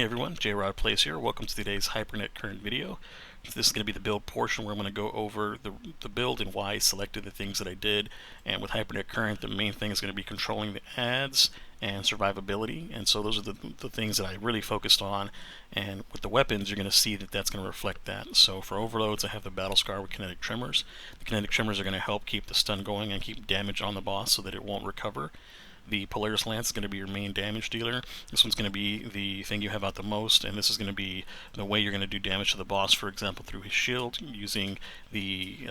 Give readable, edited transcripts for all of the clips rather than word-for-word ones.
Hey everyone, J-Rod Plays here. Welcome to today's Hypernet Current video. This is going to be the build portion where I'm going to go over the build and why I selected the things that I did. And with Hypernet Current, the main thing is going to be controlling the ads and survivability. And so those are the things that I really focused on. And with the weapons, you're going to see that that's going to reflect that. So for overloads, I have the Battle Scar with kinetic tremors. The kinetic tremors are going to help keep the stun going and keep damage on the boss so that it won't recover. The Polaris Lance is going to be your main damage dealer. This one's going to be the thing you have out the most, and this is going to be the way you're going to do damage to the boss, for example, through his shield, using the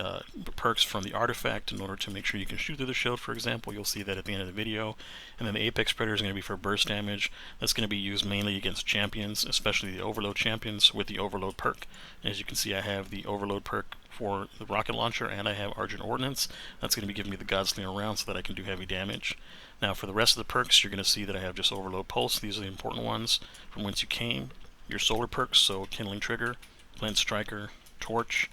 perks from the artifact in order to make sure you can shoot through the shield, for example. You'll see that at the end of the video. And then the Apex Predator is going to be for burst damage. That's going to be used mainly against champions, especially the Overload champions, with the Overload perk. As you can see, I have the Overload perk for the rocket launcher, and I have Argent Ordnance. That's going to be giving me the Godslinger round so that I can do heavy damage. Now for the rest of the perks, you're going to see that I have just Overload Pulse. These are the important ones. From Whence You Came, your solar perks, so Kindling Trigger, Flint Striker, Torch.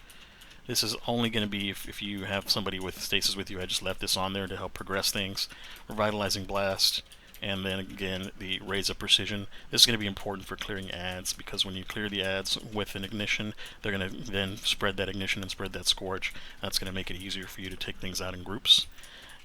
This is only going to be if you have somebody with stasis with you. I just left this on there to help progress things. Revitalizing Blast, and then again the Raise of Precision. This is going to be important for clearing ads, because when you clear the ads with an ignition, they're going to then spread that ignition and spread that scorch. That's going to make it easier for you to take things out in groups.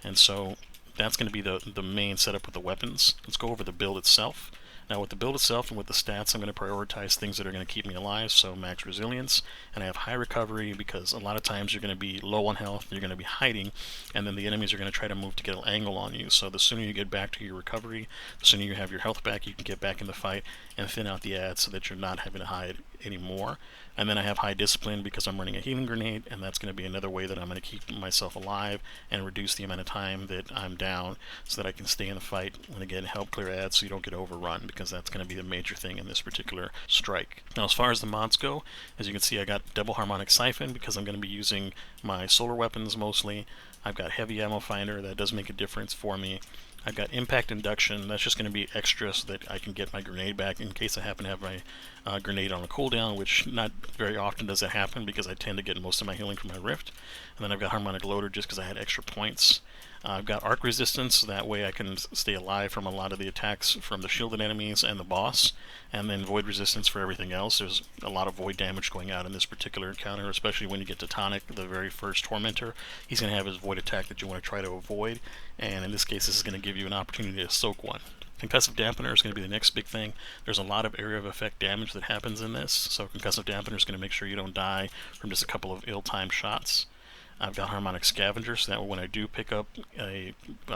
And so that's going to be the main setup with the weapons. Let's go over the build itself. Now with the build itself and with the stats, I'm going to prioritize things that are going to keep me alive, so max resilience, and I have high recovery because a lot of times you're going to be low on health, you're going to be hiding, and then the enemies are going to try to move to get an angle on you. So the sooner you get back to your recovery, the sooner you have your health back, you can get back in the fight and thin out the ads so that you're not having to hide anymore. And then I have high discipline because I'm running a healing grenade, and that's going to be another way that I'm going to keep myself alive and reduce the amount of time that I'm down so that I can stay in the fight and again help clear ads so you don't get overrun, because that's going to be the major thing in this particular strike. Now as far as the mods go, as you can see, I got Double Harmonic Siphon because I'm going to be using my solar weapons mostly. I've got Heavy Ammo Finder, that does make a difference for me. I've got Impact Induction, that's just going to be extra so that I can get my grenade back in case I happen to have my grenade on a cooldown, which not very often does that happen because I tend to get most of my healing from my Rift. And then I've got Harmonic Loader just because I had extra points. I've got Arc Resistance, so that way I can stay alive from a lot of the attacks from the shielded enemies and the boss. And then Void Resistance for everything else. There's a lot of void damage going out in this particular encounter, especially when you get to Tonic, the very first Tormentor. He's going to have his void attack that you want to try to avoid, and in this case this is going to give you an opportunity to soak one. Concussive Dampener is going to be the next big thing. There's a lot of area of effect damage that happens in this, so Concussive Dampener is going to make sure you don't die from just a couple of ill-timed shots. I've got Harmonic Scavenger, so that way when I do pick up a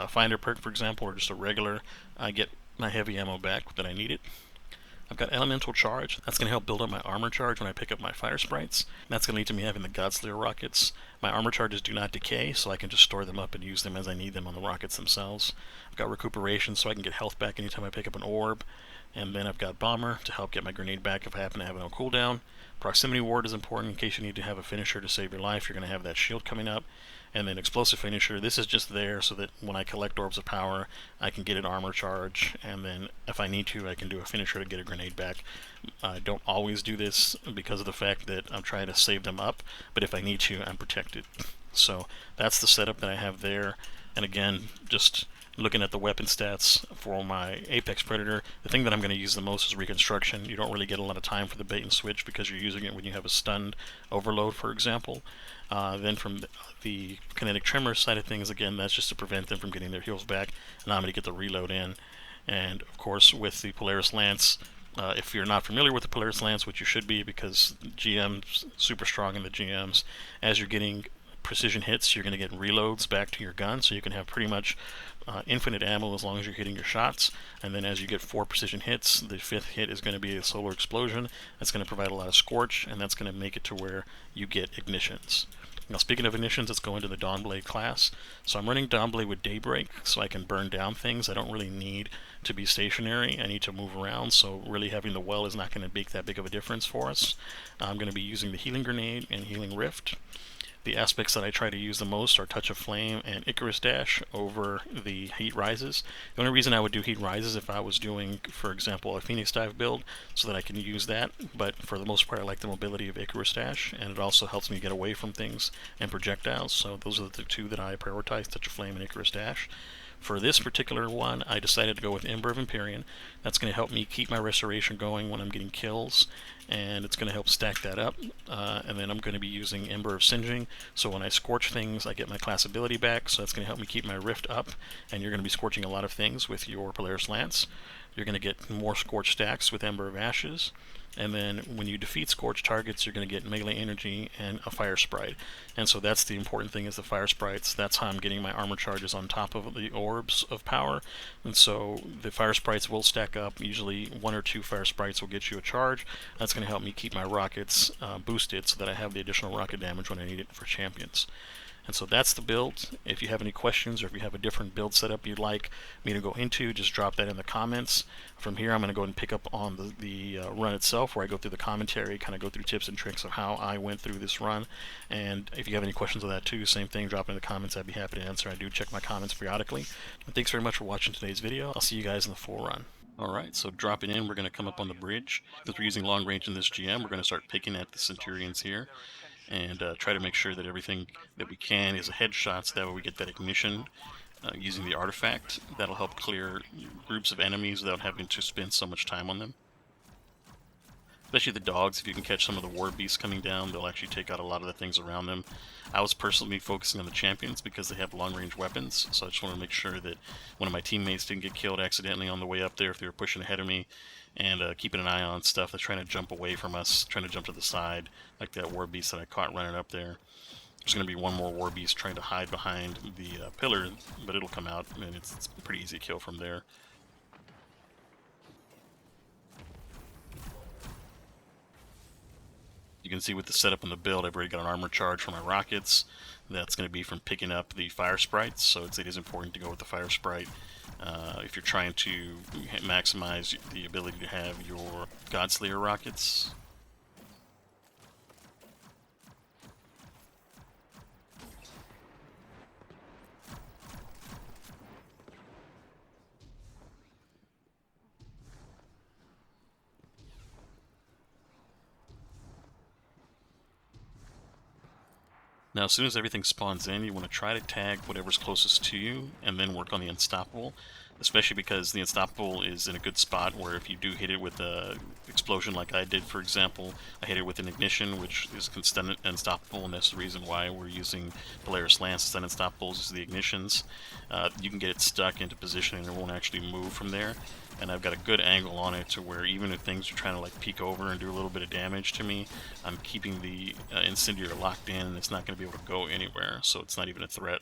Finder perk, for example, or just a regular, I get my heavy ammo back that I needed. I've got Elemental Charge. That's going to help build up my armor charge when I pick up my fire sprites. That's going to lead to me having the Godslayer rockets. My armor charges do not decay, so I can just store them up and use them as I need them on the rockets themselves. I've got Recuperation, so I can get health back anytime I pick up an orb. And then I've got Bomber to help get my grenade back if I happen to have no cooldown. Proximity Ward is important in case you need to have a finisher to save your life. You're going to have that shield coming up. And then Explosive Finisher, this is just there so that when I collect Orbs of Power, I can get an armor charge, and then if I need to, I can do a finisher to get a grenade back. I don't always do this because of the fact that I'm trying to save them up, but if I need to, I'm protected. So that's the setup that I have there. And again, just looking at the weapon stats for my Apex Predator, the thing that I'm going to use the most is Reconstruction. You don't really get a lot of time for the bait and switch because you're using it when you have a stunned overload, for example. Then from the Kinetic Tremor side of things, again, that's just to prevent them from getting their heals back, and I'm going to get the reload in. And of course with the Polaris Lance, if you're not familiar with the Polaris Lance, which you should be because GM's super strong in the GMs, as you're getting precision hits, you're going to get reloads back to your gun, so you can have pretty much infinite ammo as long as you're hitting your shots. And then as you get 4 precision hits, the 5th hit is going to be a solar explosion. That's going to provide a lot of scorch, and that's going to make it to where you get ignitions. Now speaking of ignitions, let's go into the Dawnblade class. So I'm running Dawnblade with Daybreak so I can burn down things. I don't really need to be stationary. I need to move around, so really having the well is not going to make that big of a difference for us. I'm going to be using the Healing Grenade and Healing Rift. The aspects that I try to use the most are Touch of Flame and Icarus Dash over the Heat Rises. The only reason I would do Heat Rises if I was doing, for example, a Phoenix Dive build, so that I can use that, but for the most part I like the mobility of Icarus Dash, and it also helps me get away from things and projectiles, so those are the two that I prioritize, Touch of Flame and Icarus Dash. For this particular one, I decided to go with Ember of Empyrean. That's going to help me keep my restoration going when I'm getting kills, and it's going to help stack that up. And then I'm going to be using Ember of Singeing, so when I scorch things, I get my class ability back, so that's going to help me keep my Rift up, and you're going to be scorching a lot of things with your Polaris Lance. You're going to get more Scorch stacks with Ember of Ashes. And then when you defeat Scorch targets, you're going to get melee energy and a Fire Sprite. And so that's the important thing, is the Fire Sprites. That's how I'm getting my armor charges on top of the orbs of power. And so the Fire Sprites will stack up. Usually 1 or 2 Fire Sprites will get you a charge. That's going to help me keep my rockets boosted so that I have the additional rocket damage when I need it for champions. And so that's the build. If you have any questions, or if you have a different build setup you'd like me to go into, just drop that in the comments. From here, I'm going to go ahead and pick up on the run itself, where I go through the commentary, kind of go through tips and tricks of how I went through this run. And if you have any questions on that too, same thing, drop it in the comments. I'd be happy to answer. I do check my comments periodically. And thanks very much for watching today's video. I'll see you guys in the full run. Alright, so dropping in, we're going to come up on the bridge. Since we're using long range in this GM, we're going to start picking at the Centurions here, and try to make sure that everything that we can is a headshot, so that way we get that ignition using the artifact. That'll help clear groups of enemies without having to spend so much time on them. Especially the dogs, if you can catch some of the war beasts coming down, they'll actually take out a lot of the things around them. I was personally focusing on the champions because they have long-range weapons, so I just want to make sure that one of my teammates didn't get killed accidentally on the way up there if they were pushing ahead of me, and keeping an eye on stuff that's trying to jump away from us, trying to jump to the side, like that war beast that I caught running up there. There's going to be one more war beast trying to hide behind the pillar, but it'll come out, and it's a pretty easy kill from there. You can see with the setup on the build, I've already got an armor charge for my rockets. That's going to be from picking up the fire sprites, so it is important to go with the fire sprite if you're trying to maximize the ability to have your Godslayer rockets. Now, as soon as everything spawns in, you want to try to tag whatever's closest to you, and then work on the Unstoppable, especially because the Unstoppable is in a good spot where if you do hit it with a explosion like I did, for example, I hit it with an ignition, which is stun Unstoppable, and that's the reason why we're using Polaris Lance to stun Unstoppables, is the ignitions. You can get it stuck into position and it won't actually move from there. And I've got a good angle on it to where even if things are trying to like peek over and do a little bit of damage to me, I'm keeping the Incendiary locked in, and it's not going to be able to go anywhere, so it's not even a threat.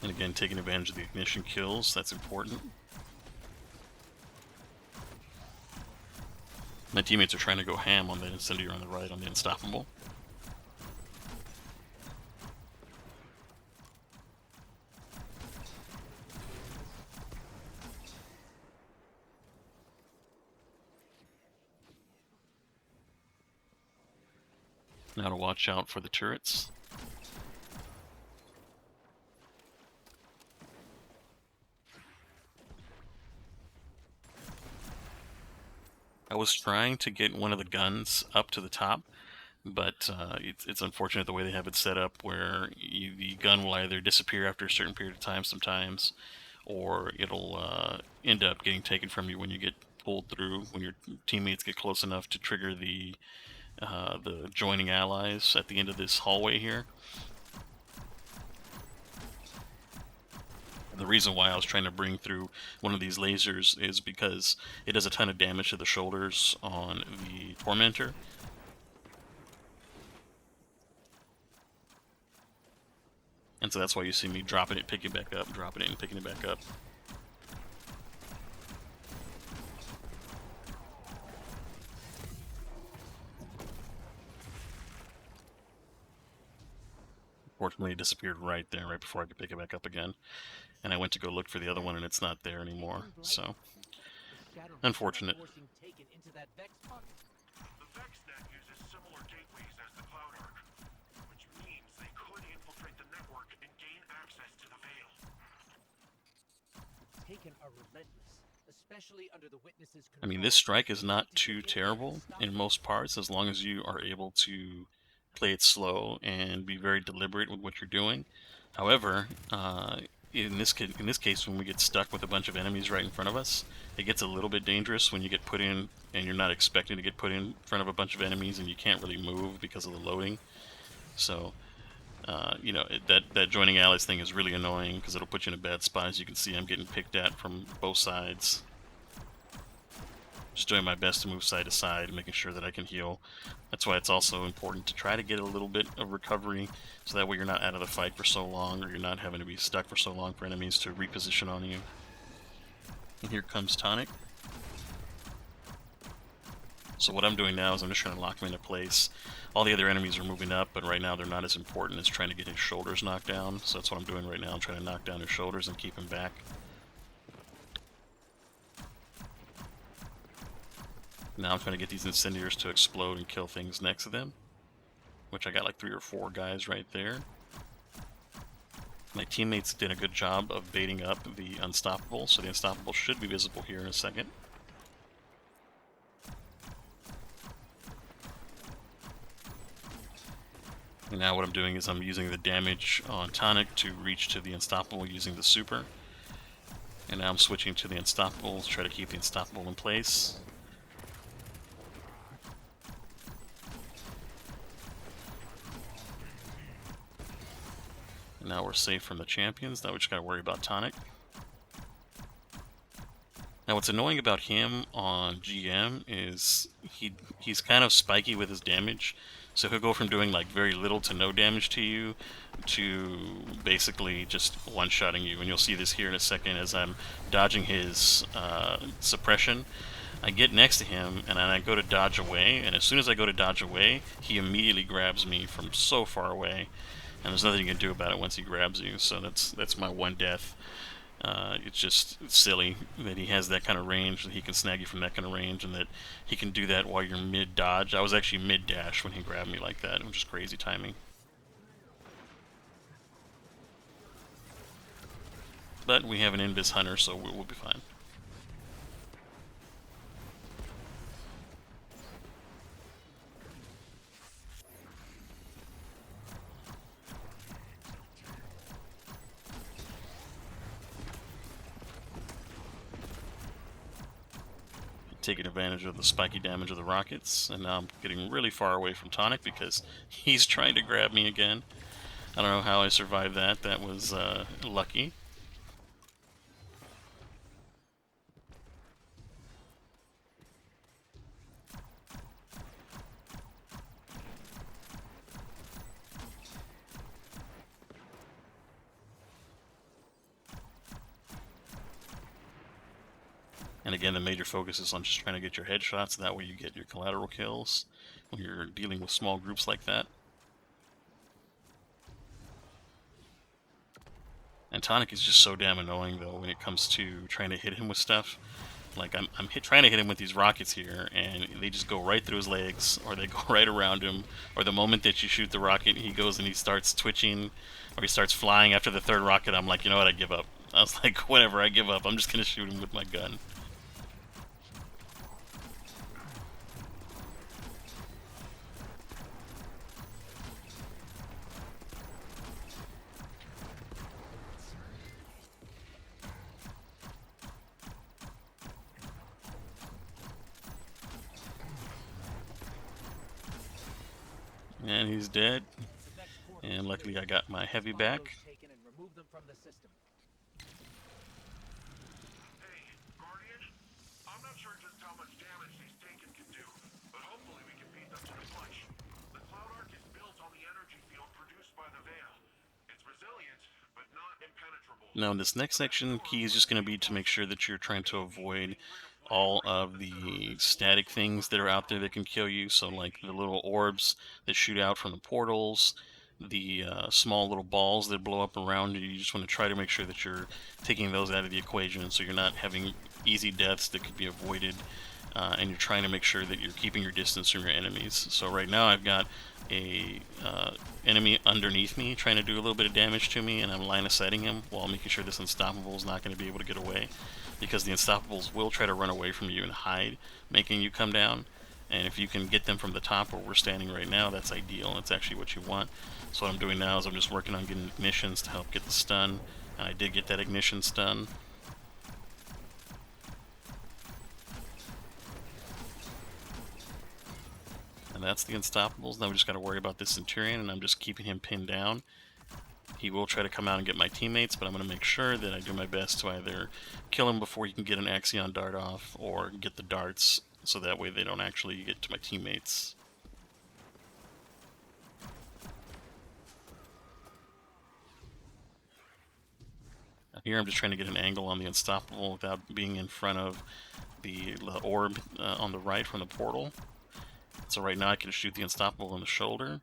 And again, taking advantage of the ignition kills, that's important. My teammates are trying to go ham on the Incendiary on the right, on the Unstoppable. Now to watch out for the turrets. I was trying to get one of the guns up to the top, but it's unfortunate the way they have it set up, where the gun will either disappear after a certain period of time sometimes, or it'll end up getting taken from you when you get pulled through, when your teammates get close enough to trigger the joining allies at the end of this hallway here. The reason why I was trying to bring through one of these lasers is because it does a ton of damage to the shoulders on the Tormentor. And so that's why you see me dropping it, picking it back up, dropping it and picking it back up. Fortunately, it disappeared right there, right before I could pick it back up again. And I went to go look for the other one, and it's not there anymore. So, unfortunate. I mean, this strike is not too terrible in most parts, as long as you are able to play it slow and be very deliberate with what you're doing. However, in this case, when we get stuck with a bunch of enemies right in front of us, it gets a little bit dangerous when you get put in and you're not expecting to get put in front of a bunch of enemies and you can't really move because of the loading. So, you know, that joining allies thing is really annoying because it'll put you in a bad spot. As you can see, I'm getting picked at from both sides. Just doing my best to move side to side, making sure that I can heal. That's why it's also important to try to get a little bit of recovery, so that way you're not out of the fight for so long, or you're not having to be stuck for so long for enemies to reposition on you. And here comes Tonic. So what I'm doing now is I'm just trying to lock him into place. All the other enemies are moving up, but right now they're not as important as trying to get his shoulders knocked down. So that's what I'm doing right now. I'm trying to knock down his shoulders and keep him back. Now I'm trying to get these incendiaries to explode and kill things next to them, which I got like 3 or 4 guys right there. My teammates did a good job of baiting up the Unstoppable, so the Unstoppable should be visible here in a second. And now what I'm doing is I'm using the damage on Tonic to reach to the Unstoppable using the super. And now I'm switching to the Unstoppable to try to keep the Unstoppable in place. Now we're safe from the champions. Now we just gotta worry about Tonic. Now what's annoying about him on GM is he's kind of spiky with his damage. So he'll go from doing like very little to no damage to you to basically just one-shotting you. And you'll see this here in a second as I'm dodging his suppression. I get next to him and then I go to dodge away, and as soon as I go to dodge away, he immediately grabs me from so far away. And there's nothing you can do about it once he grabs you, so that's my one death. It's just silly that he has that kind of range, that he can snag you from that kind of range, and that he can do that while you're mid-dodge. I was actually mid-dash when he grabbed me like that. It was just crazy timing. But we have an Invis Hunter, so we'll be fine. Taking advantage of the spiky damage of the rockets, and now I'm getting really far away from Tonic because he's trying to grab me again. I don't know how I survived that. That was lucky. And again, the major focus is on just trying to get your headshots, that way you get your collateral kills when you're dealing with small groups like that. And Tonic is just so damn annoying, though, when it comes to trying to hit him with stuff. Like, I'm trying to hit him with these rockets here, and they just go right through his legs, or they go right around him, or the moment that you shoot the rocket, he goes and he starts twitching, or he starts flying after the 3rd rocket. I'm like, you know what, I give up. I was like, whatever, I give up. I'm just going to shoot him with my gun. And he's dead. And luckily I got my heavy back. Hey, Guardian, I'm not sure just how much damage these taken can do, but hopefully we can beat them to the punch. The Cloud Arc is built on the energy field produced by the Veil. It's resilient, but not impenetrable. Now in this next section, key is just going to be to make sure that you're trying to avoid all of the static things that are out there that can kill you. So like the little orbs that shoot out from the portals, the small little balls that blow up around you. You just want to try to make sure that you're taking those out of the equation, so you're not having easy deaths that could be avoided, and you're trying to make sure that you're keeping your distance from your enemies. So right now I've got a enemy underneath me trying to do a little bit of damage to me, and I'm line of sighting him while making sure this Unstoppable is not going to be able to get away, because the Unstoppables will try to run away from you and hide, making you come down. And if you can get them from the top where we're standing right now, that's ideal. That's actually what you want. So what I'm doing now is I'm just working on getting ignitions to help get the stun. And I did get that ignition stun. And that's the Unstoppables. Now we just got to worry about this Centurion, and I'm just keeping him pinned down. He will try to come out and get my teammates, but I'm going to make sure that I do my best to either kill him before he can get an Axion dart off, or get the darts, so that way they don't actually get to my teammates. Here I'm just trying to get an angle on the Unstoppable without being in front of the orb on the right from the portal. So right now I can shoot the Unstoppable in the shoulder.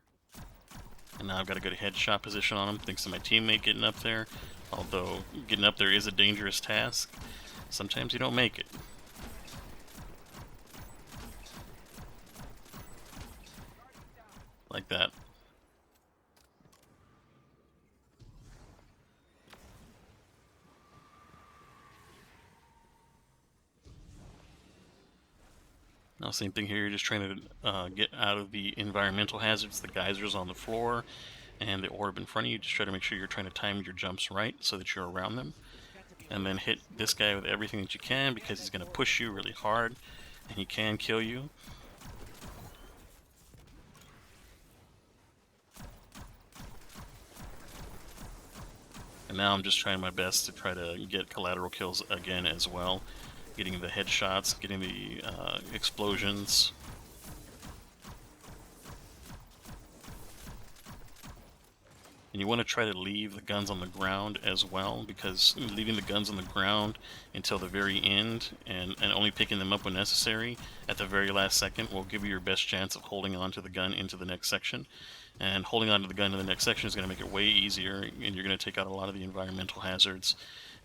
And now I've got a good headshot position on him, thanks to my teammate getting up there. Although getting up there is a dangerous task. Sometimes you don't make it. Like that. Now same thing here, you're just trying to get out of the environmental hazards, the geysers on the floor, and the orb in front of you. Just try to make sure you're trying to time your jumps right so that you're around them. And then hit this guy with everything that you can, because he's going to push you really hard, and he can kill you. And now I'm just trying my best to try to get collateral kills again as well. Getting the headshots, getting the explosions. And you want to try to leave the guns on the ground as well, because leaving the guns on the ground until the very end and only picking them up when necessary at the very last second will give you your best chance of holding on to the gun into the next section. And holding on to the gun in the next section is going to make it way easier, and you're going to take out a lot of the environmental hazards.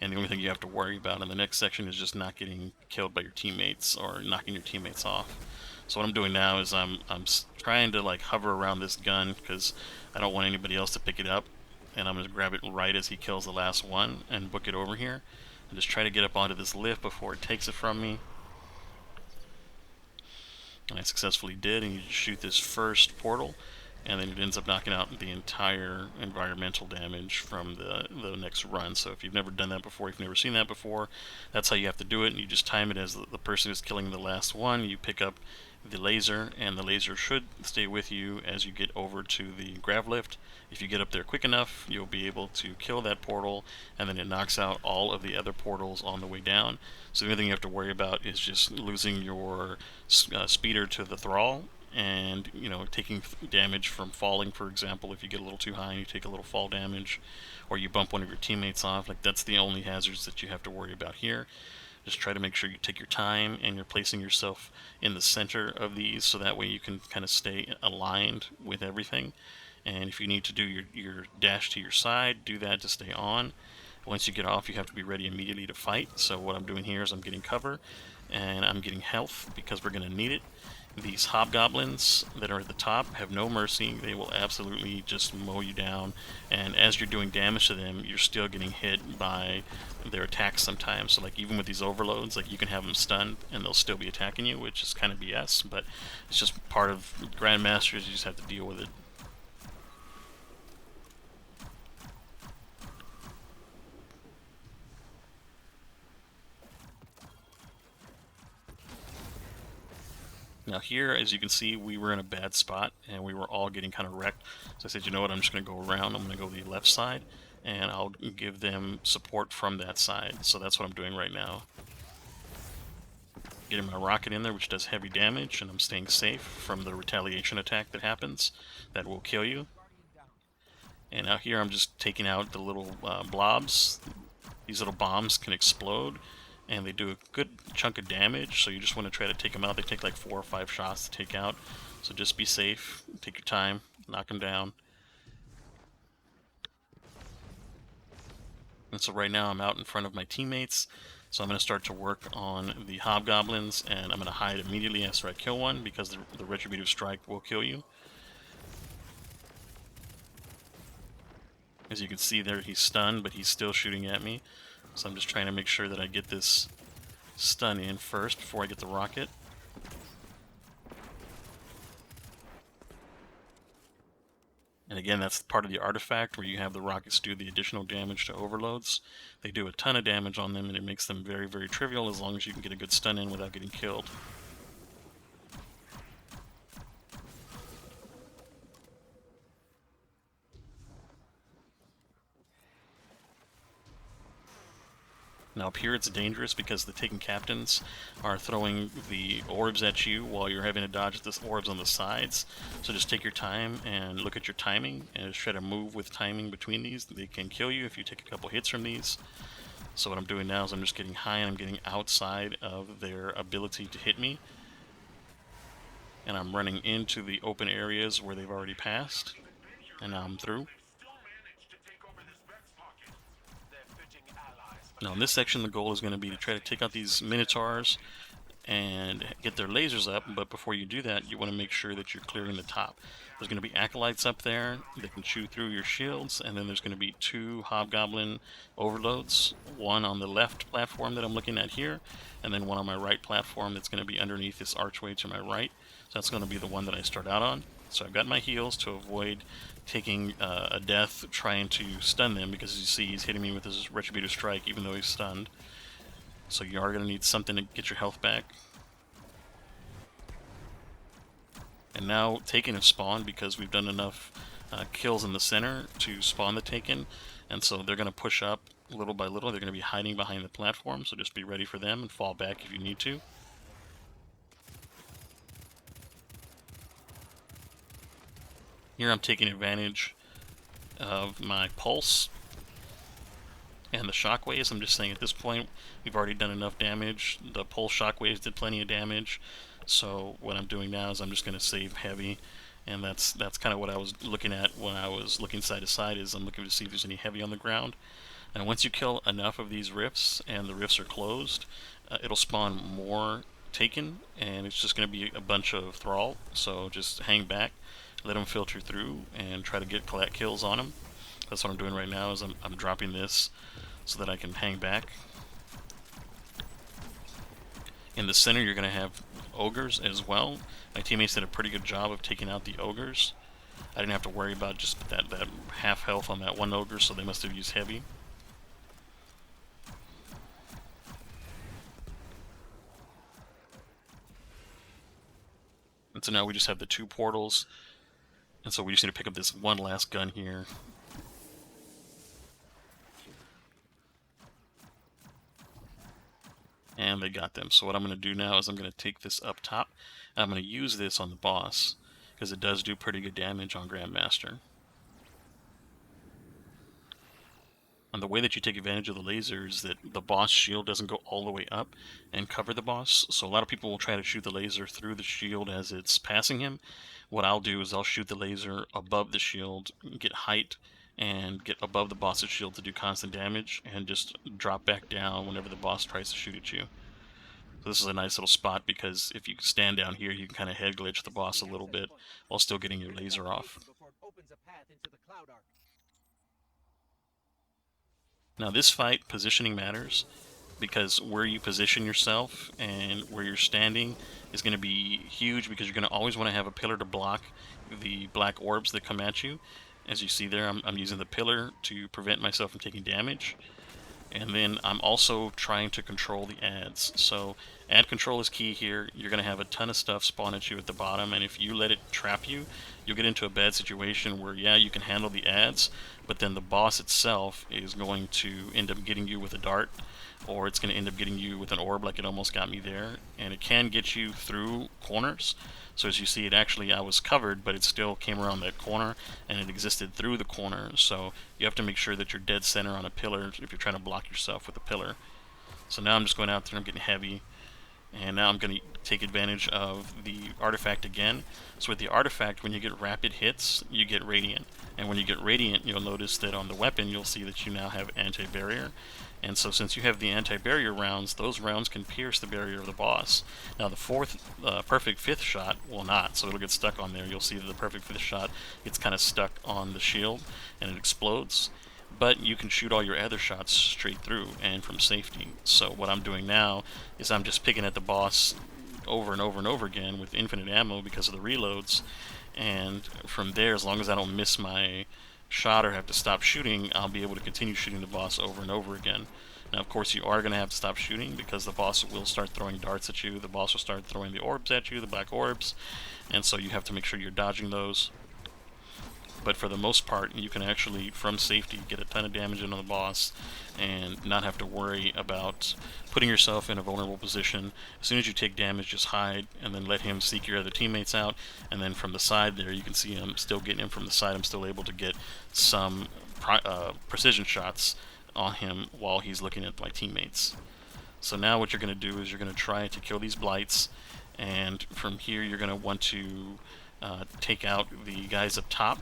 And the only thing you have to worry about in the next section is just not getting killed by your teammates or knocking your teammates off. So what I'm doing now is I'm trying to like hover around this gun, because I don't want anybody else to pick it up, and I'm going to grab it right as he kills the last one and book it over here and just try to get up onto this lift before it takes it from me. And I successfully did, and you just shoot this first portal, and then it ends up knocking out the entire environmental damage from the next run. So if you've never done that before, if you've never seen that before, that's how you have to do it. And you just time it as the person who's killing the last one. You pick up the laser, and the laser should stay with you as you get over to the grav lift. If you get up there quick enough, you'll be able to kill that portal, and then it knocks out all of the other portals on the way down. So the only thing you have to worry about is just losing your speeder to the thrall, and taking damage from falling. For example, if you get a little too high and you take a little fall damage, or you bump one of your teammates off, like that's the only hazards that you have to worry about here. Just try to make sure you take your time and you're placing yourself in the center of these, so that way you can kind of stay aligned with everything. And if you need to do your dash to your side, do that to stay on. Once you get off, you have to be ready immediately to fight. So what I'm doing here is I'm getting cover, and I'm getting health, because we're going to need it. These hobgoblins that are at the top have no mercy. They will absolutely just mow you down, and as you're doing damage to them, you're still getting hit by their attacks sometimes. So like even with these overloads, like you can have them stunned and they'll still be attacking you, which is kind of BS, but it's just part of Grandmasters. You just have to deal with it. Now here, as you can see, we were in a bad spot, and we were all getting kind of wrecked. So I said, you know what, I'm just going to go around. I'm going to go the left side, and I'll give them support from that side. So that's what I'm doing right now. Getting my rocket in there, which does heavy damage, and I'm staying safe from the retaliation attack that happens. That will kill you. And out here, I'm just taking out the little blobs. These little bombs can explode, and they do a good chunk of damage, so you just want to try to take them out. They take like 4 or 5 shots to take out, so just be safe, take your time, knock them down. And so right now I'm out in front of my teammates, so I'm going to start to work on the hobgoblins, and I'm going to hide immediately after I kill one, because the retributive strike will kill you. As you can see there, he's stunned, but he's still shooting at me. So I'm just trying to make sure that I get this stun in first before I get the rocket. And again, that's part of the artifact where you have the rockets do the additional damage to overloads. They do a ton of damage on them, and it makes them very, very trivial as long as you can get a good stun in without getting killed. Now up here it's dangerous because the Taken Captains are throwing the orbs at you while you're having to dodge the orbs on the sides. So just take your time and look at your timing and just try to move with timing between these. They can kill you if you take a couple hits from these. So what I'm doing now is I'm just getting high and I'm getting outside of their ability to hit me. And I'm running into the open areas where they've already passed. And now I'm through. Now in this section the goal is going to be to try to take out these Minotaurs and get their lasers up, but before you do that you want to make sure that you're clearing the top. There's going to be acolytes up there that can shoot through your shields, and then there's going to be 2 hobgoblin overloads, one on the left platform that I'm looking at here, and then one on my right platform that's going to be underneath this archway to my right. So that's going to be the one that I start out on. So I've got my heals to avoid taking a death trying to stun them, because as you see he's hitting me with his Retributive Strike even though he's stunned. So you are going to need something to get your health back. And now Taken have spawned because we've done enough kills in the center to spawn the Taken, and so they're going to push up little by little. They're going to be hiding behind the platform, so just be ready for them and fall back if you need to. Here I'm taking advantage of my pulse and the shockwaves. I'm just saying at this point we've already done enough damage. The pulse shockwaves did plenty of damage, so what I'm doing now is I'm just going to save heavy, and that's kind of what I was looking at when I was looking side to side. Is I'm looking to see if there's any heavy on the ground. And once you kill enough of these rifts and the rifts are closed, it'll spawn more Taken, and it's just going to be a bunch of Thrall. So just hang back, let them filter through, and try to get kills on them. That's what I'm doing right now. Is I'm dropping this so that I can hang back. In the center you're going to have ogres as well. My teammates did a pretty good job of taking out the ogres. I didn't have to worry about just that half health on that one ogre, so they must have used heavy. And so now we just have the 2 portals, and so we just need to pick up this one last gun here. And they got them. So what I'm going to do now is I'm going to take this up top, and I'm going to use this on the boss, because it does do pretty good damage on Grandmaster. And the way that you take advantage of the laser is that the boss shield doesn't go all the way up and cover the boss. So a lot of people will try to shoot the laser through the shield as it's passing him. What I'll do is I'll shoot the laser above the shield, get height, and get above the boss's shield to do constant damage, and just drop back down whenever the boss tries to shoot at you. So this is a nice little spot, because if you stand down here you can kind of head glitch the boss a little bit while still getting your laser off. Now this fight, positioning matters, because where you position yourself and where you're standing is going to be huge, because you're going to always want to have a pillar to block the black orbs that come at you. As you see there, I'm using the pillar to prevent myself from taking damage. And then I'm also trying to control the ads. So ad control is key here. You're going to have a ton of stuff spawn at you at the bottom, and if you let it trap you, you'll get into a bad situation where, yeah, you can handle the ads, but then the boss itself is going to end up getting you with a dart, or it's going to end up getting you with an orb like it almost got me there. And it can get you through corners. So as you see, I was covered, but it still came around that corner, and it existed through the corner. So you have to make sure that you're dead center on a pillar if you're trying to block yourself with a pillar. So now I'm just going out there, I'm getting heavy, and now I'm going to take advantage of the artifact again. So with the artifact, when you get rapid hits, you get radiant. And when you get radiant, you'll notice that on the weapon, you'll see that you now have anti-barrier. And so since you have the anti-barrier rounds, those rounds can pierce the barrier of the boss. Now the perfect fifth shot will not, so it'll get stuck on there. You'll see that the perfect fifth shot gets kind of stuck on the shield, and it explodes. But you can shoot all your other shots straight through and from safety. So what I'm doing now is I'm just picking at the boss over and over and over again with infinite ammo because of the reloads, and from there, as long as I don't miss my shot or have to stop shooting, I'll be able to continue shooting the boss over and over again. Now, of course, you are going to have to stop shooting because the boss will start throwing darts at you. The boss will start throwing the orbs at you, the black orbs, and so you have to make sure you're dodging those. But for the most part, you can actually, from safety, get a ton of damage into the boss and not have to worry about putting yourself in a vulnerable position. As soon as you take damage, just hide and then let him seek your other teammates out. And then from the side there, you can see I'm still getting him from the side. I'm still able to get some precision shots on him while he's looking at my teammates. So now what you're going to do is you're going to try to kill these blights, and from here you're going to want to take out the guys up top.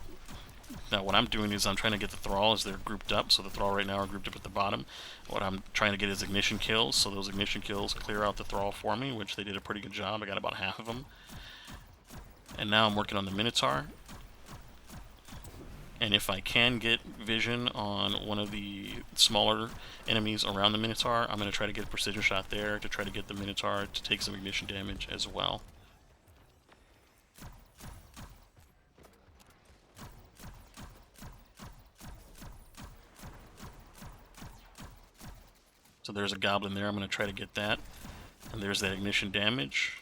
Now what I'm doing is I'm trying to get the Thrall as they're grouped up, so the Thrall right now are grouped up at the bottom. What I'm trying to get is ignition kills, so those ignition kills clear out the Thrall for me, which they did a pretty good job. I got about half of them. And now I'm working on the Minotaur. And if I can get vision on one of the smaller enemies around the Minotaur, I'm going to try to get a precision shot there to try to get the Minotaur to take some ignition damage as well. So there's a goblin there, I'm going to try to get that. And there's that ignition damage.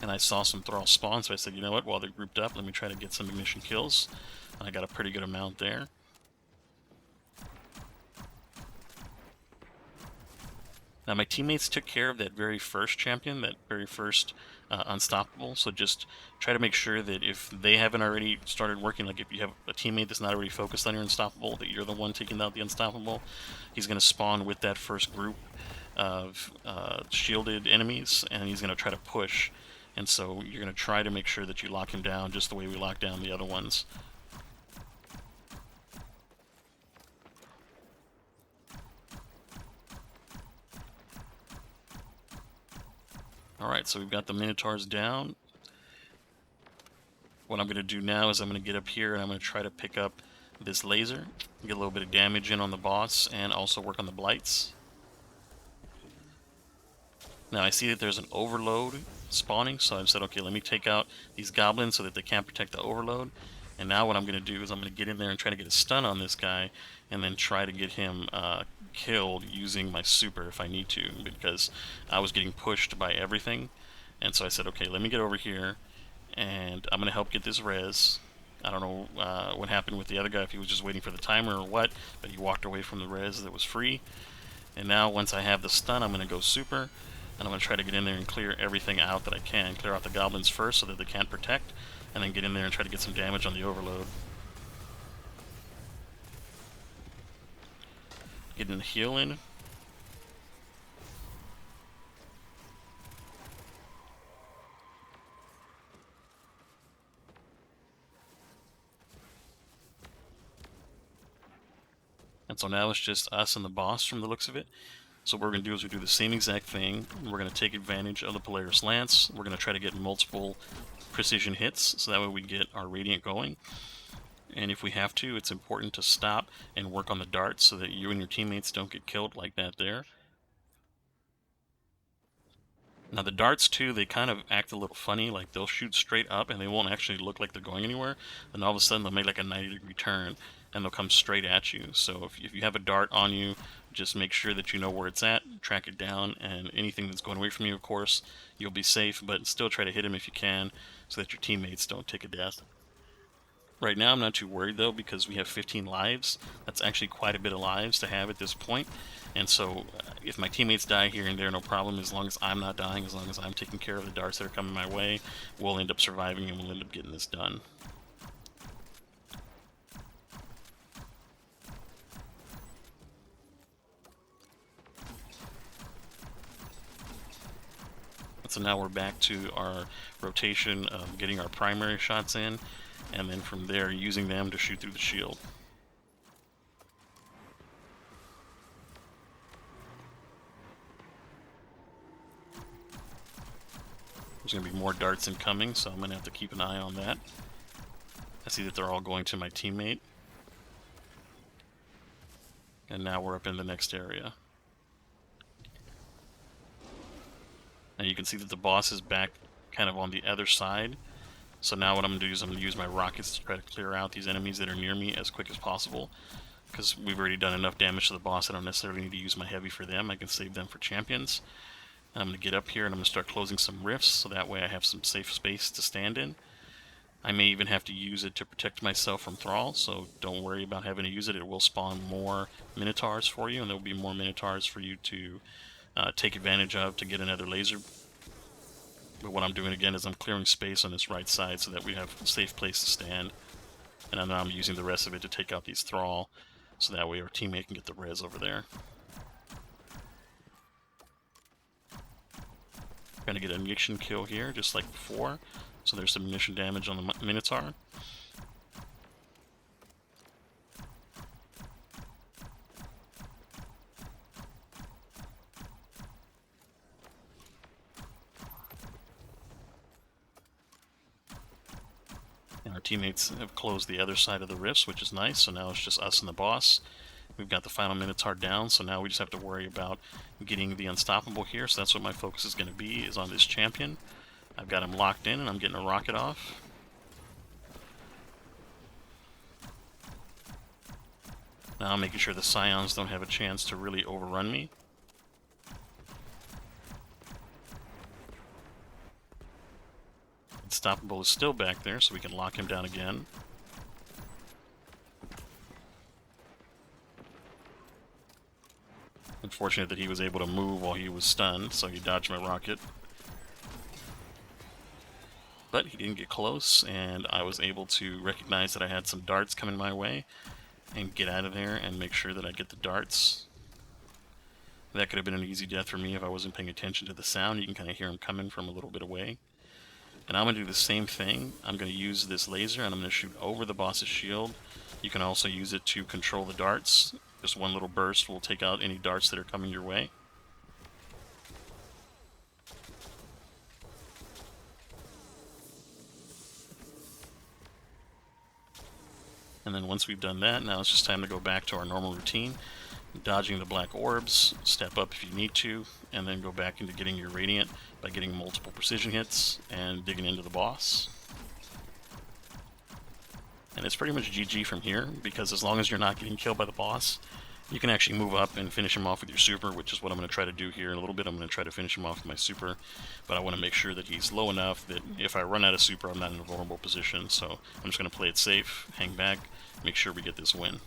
And I saw some Thrall spawn, so I said, you know what, while they're grouped up, let me try to get some ignition kills. And I got a pretty good amount there. Now my teammates took care of that very first champion, that very first unstoppable, so just try to make sure that if they haven't already started working, like if you have a teammate that's not already focused on your unstoppable, that you're the one taking out the unstoppable, he's going to spawn with that first group of shielded enemies, and he's going to try to push. And so you're going to try to make sure that you lock him down just the way we locked down the other ones. Alright, so we've got the Minotaurs down. What I'm going to do now is I'm going to get up here and I'm going to try to pick up this laser, get a little bit of damage in on the boss, and also work on the blights. Now I see that there's an overload spawning, so I've said, okay, let me take out these goblins so that they can't protect the overload. And now what I'm going to do is I'm going to get in there and try to get a stun on this guy, and then try to get him killed using my super if I need to, because I was getting pushed by everything. And so I said, okay, let me get over here, and I'm going to help get this res. I don't know what happened with the other guy, if he was just waiting for the timer or what, but he walked away from the res that was free. And now once I have the stun, I'm going to go super, and I'm going to try to get in there and clear everything out that I can. Clear out the goblins first so that they can't protect, and then get in there and try to get some damage on the overload. Getting the heal in. And so now it's just us and the boss from the looks of it. So what we're going to do is we do the same exact thing. We're going to take advantage of the Polaris Lance. We're going to try to get multiple precision hits, so that way we get our Radiant going. And if we have to, it's important to stop and work on the darts so that you and your teammates don't get killed like that there. Now the darts too, they kind of act a little funny, like they'll shoot straight up and they won't actually look like they're going anywhere. Then all of a sudden they'll make like a 90-degree turn and they'll come straight at you. So if you have a dart on you, just make sure that you know where it's at, track it down, and anything that's going away from you, of course, you'll be safe, but still try to hit him if you can so that your teammates don't take a death. Right now I'm not too worried though, because we have 15 lives. That's actually quite a bit of lives to have at this point. And so if my teammates die here and there, no problem. As long as I'm not dying, as long as I'm taking care of the darts that are coming my way, we'll end up surviving and we'll end up getting this done. So now we're back to our rotation of getting our primary shots in, and then from there using them to shoot through the shield. There's going to be more darts incoming, so I'm going to have to keep an eye on that. I see that they're all going to my teammate. And now we're up in the next area. Now And you can see that the boss is back kind of on the other side. So now what I'm going to do is I'm going to use my rockets to try to clear out these enemies that are near me as quick as possible. Because we've already done enough damage to the boss, I don't necessarily need to use my heavy for them. I can save them for champions. And I'm going to get up here and I'm going to start closing some rifts, so that way I have some safe space to stand in. I may even have to use it to protect myself from thralls, so don't worry about having to use it. It will spawn more minotaurs for you, and there will be more minotaurs for you to take advantage of to get another laser. But what I'm doing again is I'm clearing space on this right side so that we have a safe place to stand. And now I'm using the rest of it to take out these thrall, so that way our teammate can get the res over there. Gonna get a munition kill here, just like before. So there's some munition damage on the Minotaur. And our teammates have closed the other side of the rifts, which is nice. So now it's just us and the boss. We've got the final Minotaur down, so now we just have to worry about getting the Unstoppable here. So that's what my focus is going to be, is on this champion. I've got him locked in, and I'm getting a rocket off. Now I'm making sure the Scions don't have a chance to really overrun me. Unstoppable is still back there, so we can lock him down again. Unfortunate that he was able to move while he was stunned, so he dodged my rocket. But he didn't get close, and I was able to recognize that I had some darts coming my way and get out of there and make sure that I get the darts. That could have been an easy death for me if I wasn't paying attention to the sound. You can kind of hear him coming from a little bit away. And I'm going to do the same thing. I'm going to use this laser and I'm going to shoot over the boss's shield. You can also use it to control the darts. Just one little burst will take out any darts that are coming your way. And then once we've done that, now it's just time to go back to our normal routine. Dodging the black orbs, step up if you need to, and then go back into getting your radiant by getting multiple precision hits and digging into the boss. And it's pretty much GG from here, because as long as you're not getting killed by the boss, you can actually move up and finish him off with your super, which is what I'm going to try to do here in a little bit. I'm going to try to finish him off with my super, but I want to make sure that he's low enough that if I run out of super, I'm not in a vulnerable position. So I'm just going to play it safe, hang back, make sure we get this win.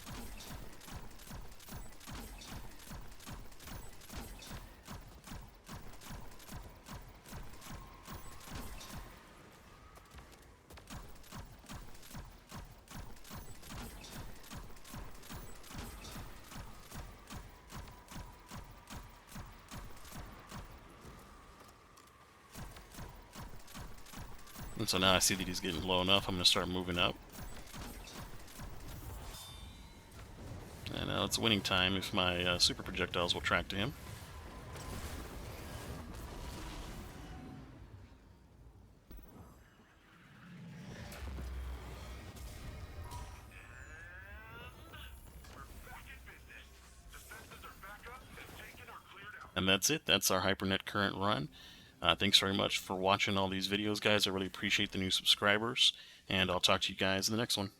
And so now I see that he's getting low enough, I'm going to start moving up. And now it's winning time if my super projectiles will track to him. And that's it. That's our Hypernet Current run. Thanks very much for watching all these videos, guys. I really appreciate the new subscribers, and I'll talk to you guys in the next one.